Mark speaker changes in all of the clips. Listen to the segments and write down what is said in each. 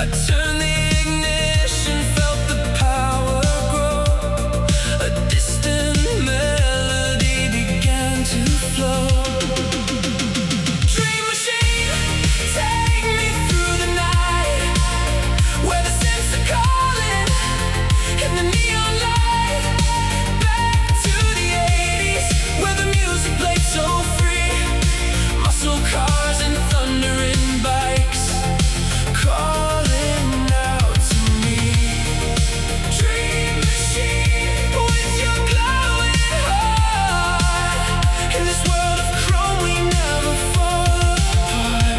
Speaker 1: I turned the ignition, felt the power grow. A distant melody began to flow. Dream machine, take me through the night, where the synths are calling in the neon light. Back to the 80s, where the music played so free. Muscle cars and thundering bikes calling out to me. Dream machine, with your glowing heart. In this world of chrome, we never fall apart.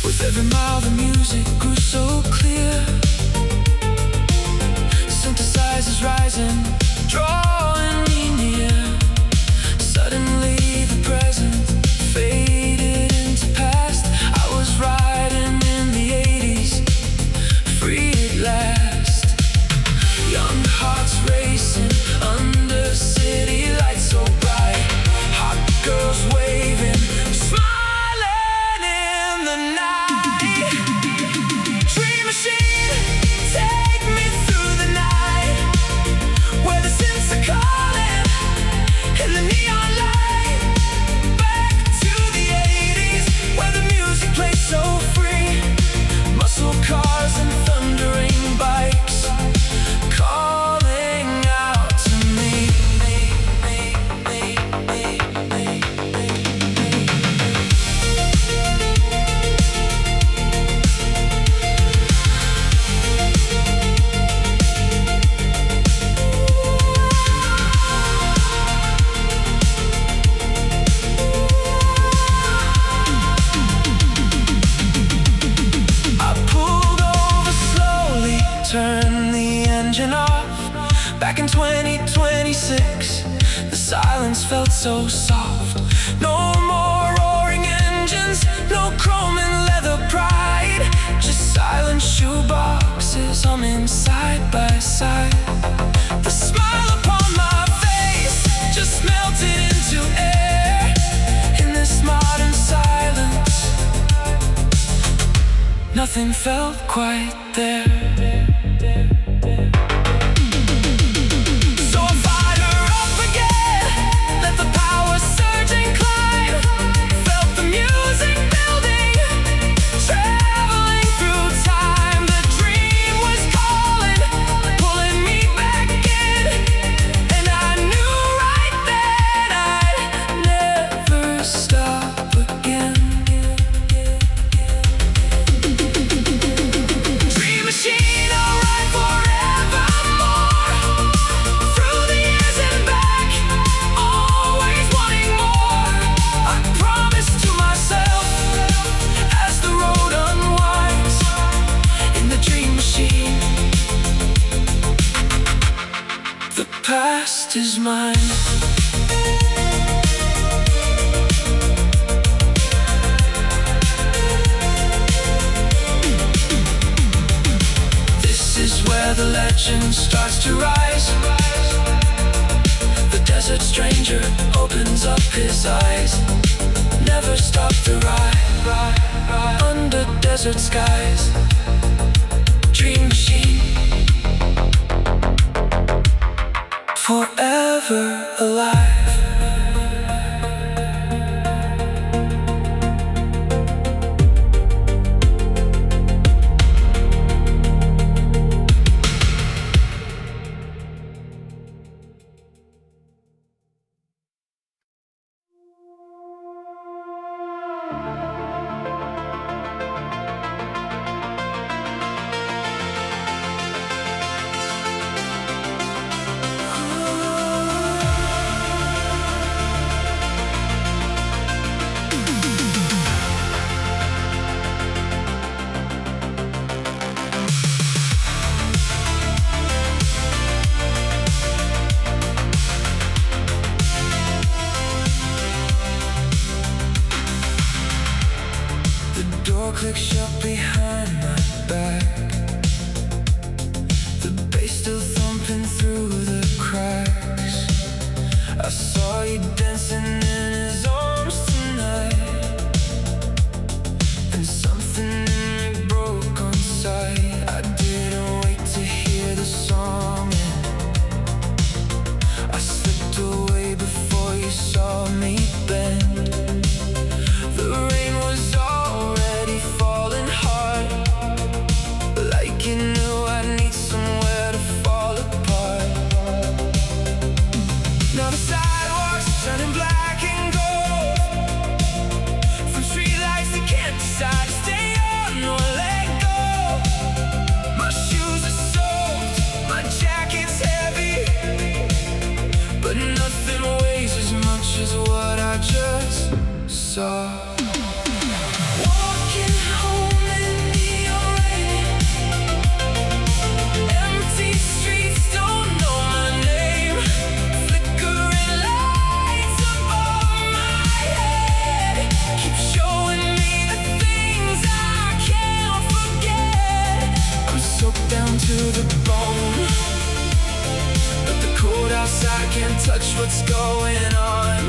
Speaker 1: With every mile, the music grew so clear. Synthesizers rising, drawing me near. Suddenly the present faded into past. I was riding in the 80s, free at last. Young hearts racing under city lights so bright. Hot girls waving, smiling in the night. Dream machine, take me through the night, where the synths are calling in the neon light. Back to the 80s, where the music plays so free. Muscle cars and thundering bikes calling out to me. I pulled over slowly, turned the engine off. Back in 2026, the silence felt so soft. No more roaring engines, no chrome and leather pride. Just silent shoeboxes humming side by side. The smile upon my face just melted into air. In this modern silence, nothing felt quite there. So I fired her up again, let the power surge and climb. Felt the music building, traveling through time. The dream was calling, pulling me back in. And I knew right then I'd never stop again. Dream machine, I'll ride forevermore. Through the years and back, always wanting more. I promise to myself, as the road unwinds in the dream machine, the past is mine. This is where the legend starts to rise. The desert stranger opens up his eyes. Never stop the ride, under desert skies. Dream machine, forever alive. click shut behind my back. The bass still thumping through the cracks. I saw you dancing in his arms tonight. saw. Walking home in neon rain, empty streets don't know my name, flickering lights above my head keep showing me the things I can't forget. I'm soaked down to the bone, but the cold outside can't touch what's going on.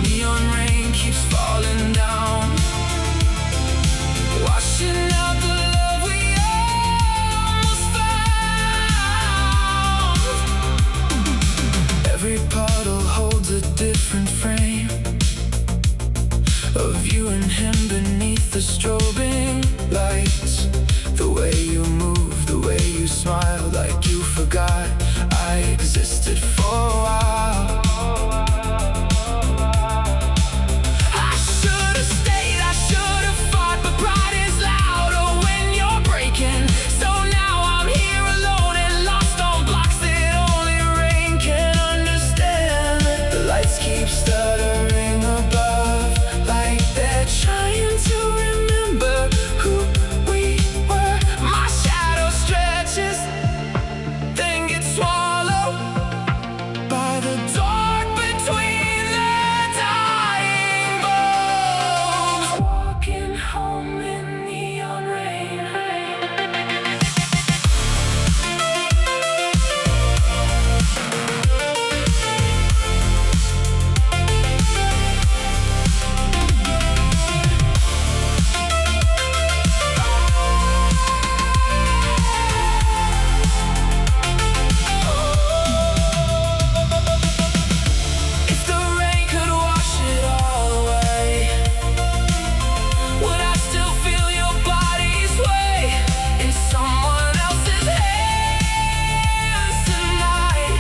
Speaker 1: Neon rain keeps falling down, washing out the love we almost found. Every puddle holds a different frame of you and him beneath the strobing lights. The way you move, the way you smile, like you forgot I existed for a while. I should've stayed, I should've fought, but pride is louder when you're breaking. So now I'm here alone and lost on blocks that only rain can understand. The lights keep stuttering above, like they're trying to remember who we were. My shadow stretches, then gets swallowed by the dark between the dying bones. Walking home in neon rain. If the rain could wash it all away, would I still feel your body's weight in someone else's hands tonight?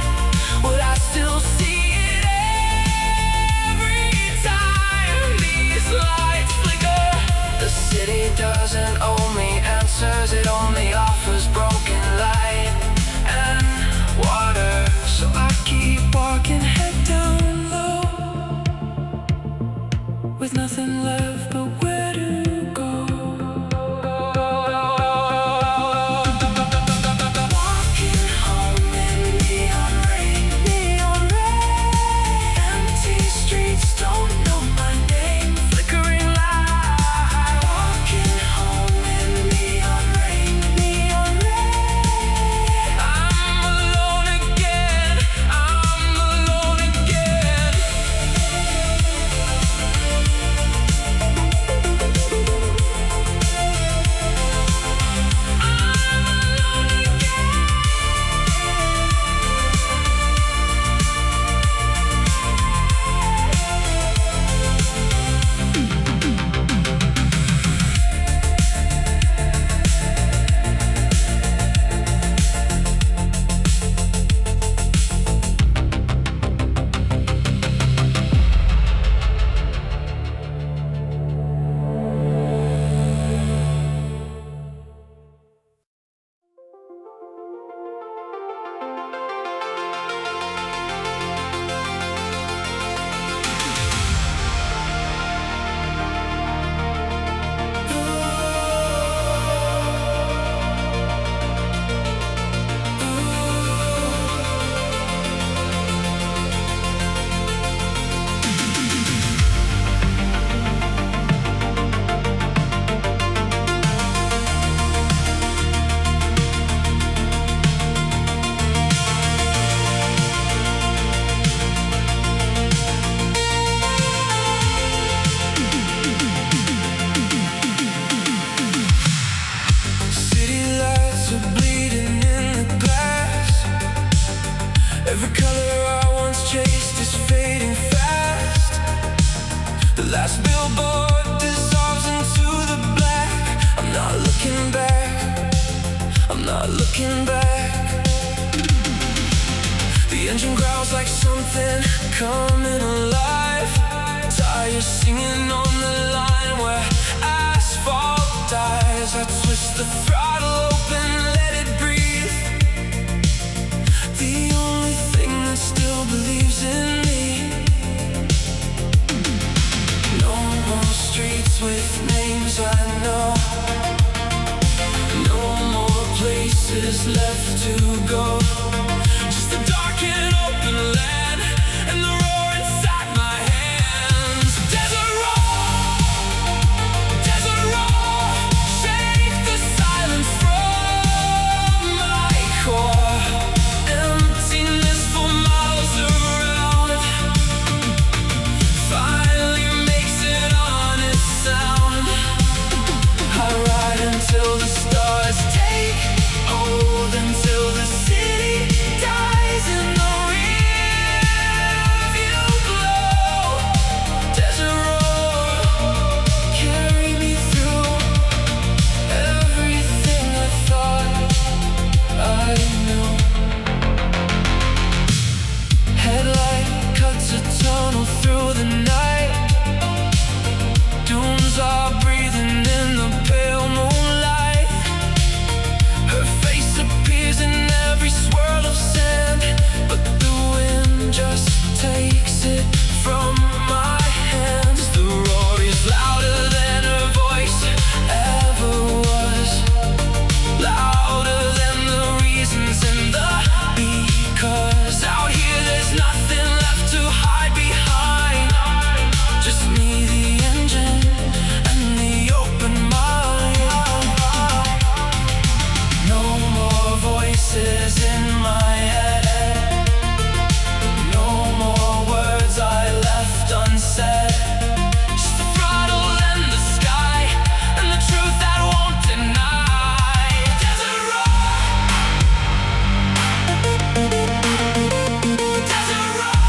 Speaker 1: Would I still see it every time these lights flicker? The city doesn't owe me answers, it only offers broken light and water. So I keep walking head down low, with nothing left but where to go. Walking home in neon rain, neon rain. Empty streets don't know my name, flickering light. Walking home in neon rain, neon rain. I'm alone again, I'm alone again. City lights are bleeding in the glass. Every color I once chased is fading fast. The last billboard dissolves into the black. I'm not looking back, I'm not looking back. The engine growls like something coming alive. Tires singing on the line where asphalt dies. I twist the throttle open, let it breathe. The only thing that still believes in me. with names I know. No more places left to go. Just a dark and open land, and the roar inside my hands. Desert roar, shake the silence from my core. Emptiness for miles around finally makes an honest sound. I ride until the stars take hold, until the city dies in the rearview glow. Desert roar, carry me through everything I thought I knew. Headlight cuts a tunnel through the night. Dunes are breathing in the pale moonlight. Her face appears in every swirl of sand, but the wind just takes it from my hands. The roar is louder than her voice ever was, louder than the reasons and the because. Out here there's nothing left to hide behind, just me, the engine, and the open mind. No more voices in my head, no more words I left unsaid. Just the throttle and the sky, and the truth that won't deny. Desert roar, desert roar.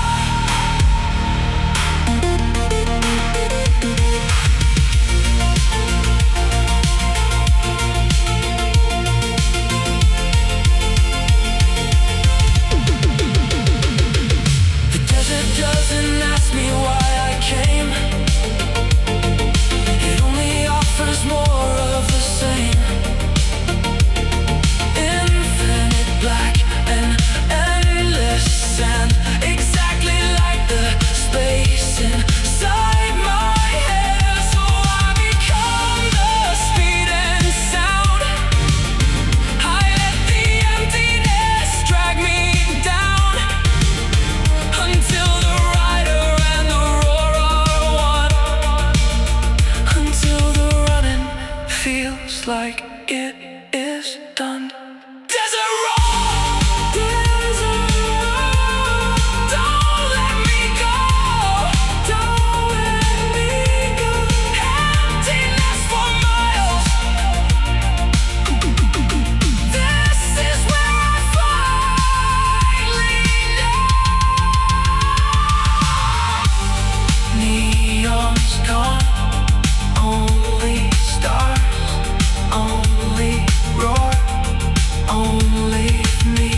Speaker 1: The desert doesn't ask me why I came. It only offers more of the same. Infinite black and endless sand, exactly like the space inside my head. So I become the speed and sound. I let the emptiness drag me down, until the rider and the roar are one, until the running feels like it is done. Desert roar, don't let me go, don't let me go. Emptiness for miles, this is where I finally know. Neon's gone, only stars, only roar, only me.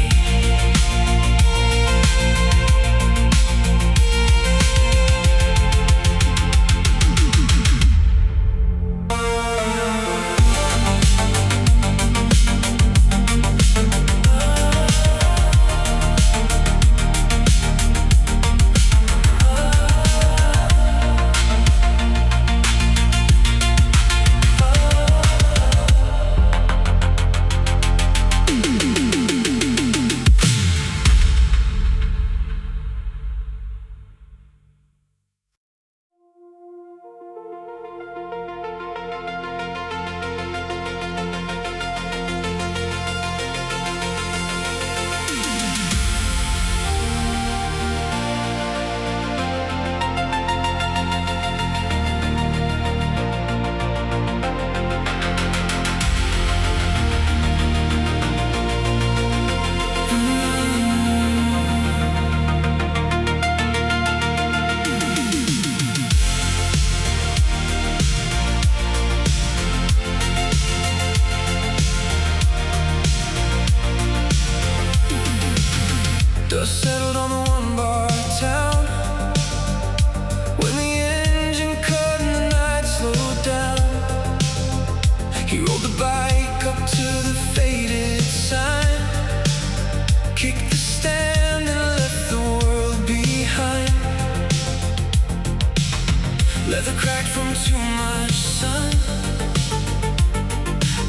Speaker 1: Leather cracked from too much sun,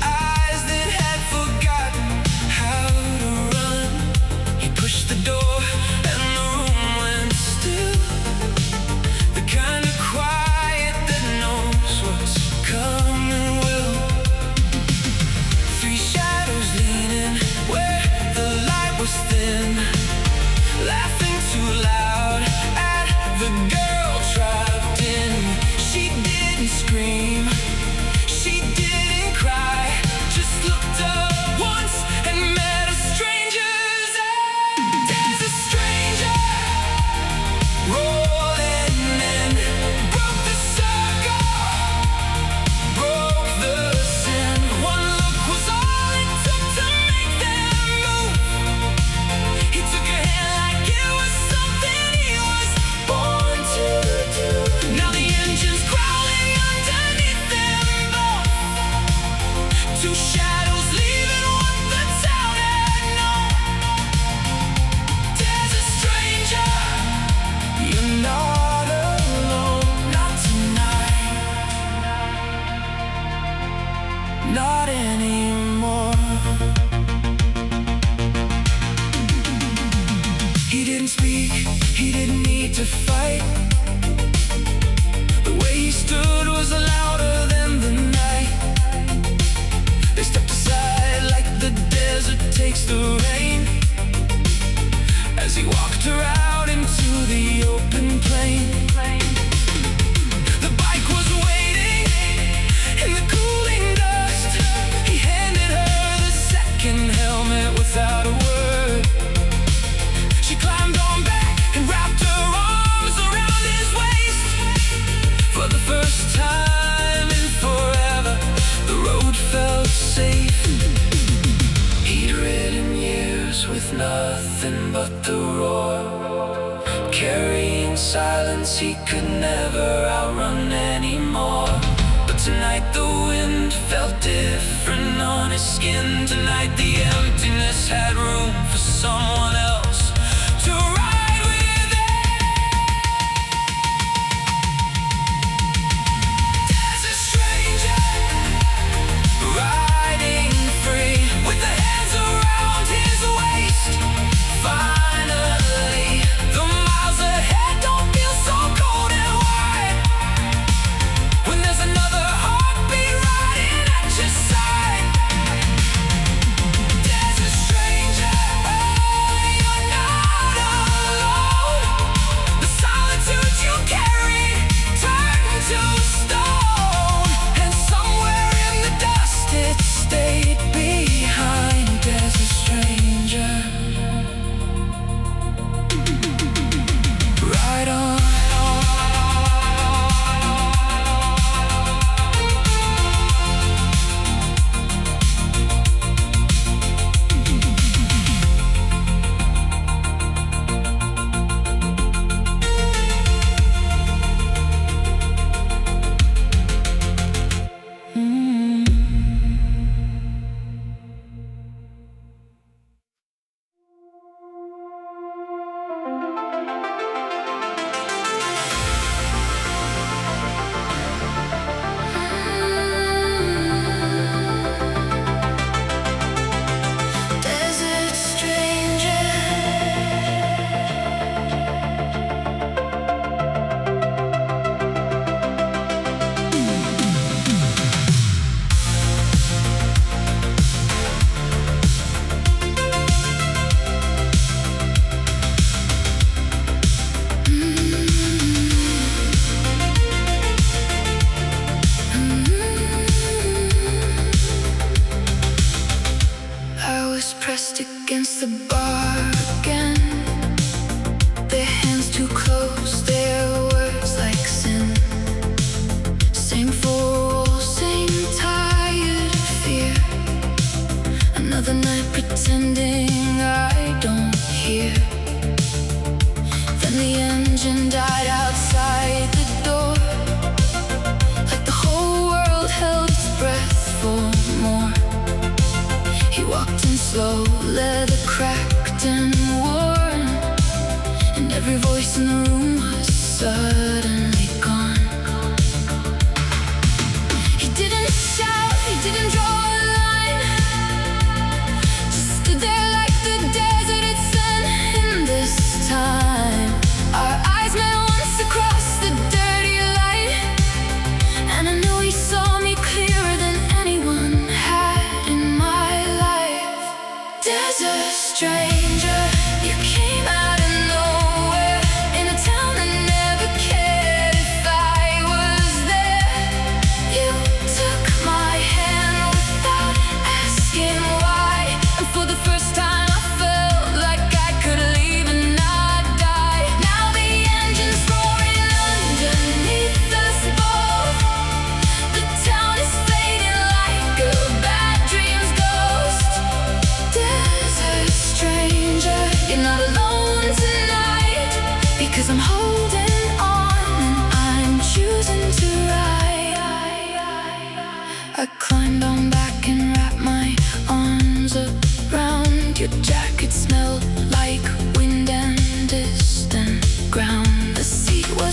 Speaker 1: eyes that had forgotten how to run. He pushed the door and the room went still, the kind of quiet that knows what's coming will. Three shadows leaning where the light was thin, laughing too loud at the girl trapped in. She didn't scream, she didn't cry, just looked up once and met a stranger's eye. There's a stranger rolling in, broke the circle, broke the sin. One look was all it took to make them move. He took her hand like it was something he was born to do. Now the engine's growling underneath them both, two shadows leaving what the town had known. There's a stranger, you're not alone, not tonight, not anymore. He didn't speak, he didn't need to fight. The way he stood was louder than the night. They stepped aside like the desert takes the rain, as he walked her out into the open plain. The bike was waiting in the cooling dust. He handed her the second helmet without a word. She climbed on back and wrapped her arms around his waist. For the first time in forever, the road felt safe. He'd ridden years with nothing but the roar, carrying silence he could never outrun anymore. But tonight the wind felt different on his skin. Tonight the emptiness had room for someone else to ride with him. There's a stranger riding free, with the hands around his waist. Finally, the miles ahead don't feel so cold and wide, when there's another heartbeat riding at your side. There's a stranger, oh, you're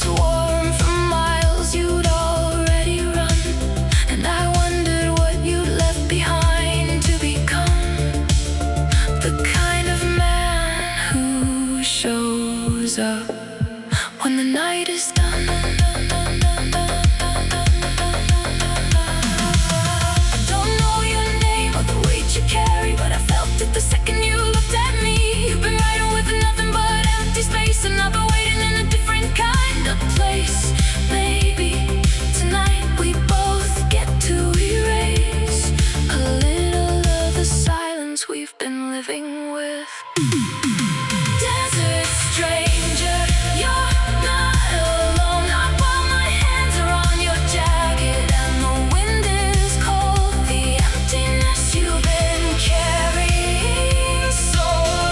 Speaker 1: was warm for miles you'd already run, and I wondered what you'd left behind to become the kind of man who shows up when the night is done. I don't know your name or the weight you carry, but I felt it the second you looked at me. You've been riding with nothing but empty space, and I've been waiting in a different kind of place. Maybe tonight we both get to erase a little of the silence we've been living with. Desert stranger, you're not alone. While my hands are on your jacket and the wind is cold, the emptiness you've been carrying so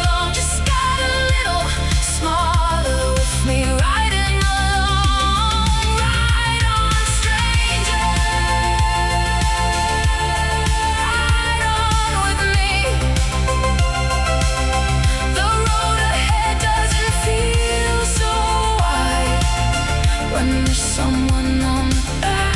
Speaker 1: long just got a little smaller with me, riding along. Ride on, stranger, ride on with me. The road ahead doesn't feel so wide when there's someone on the back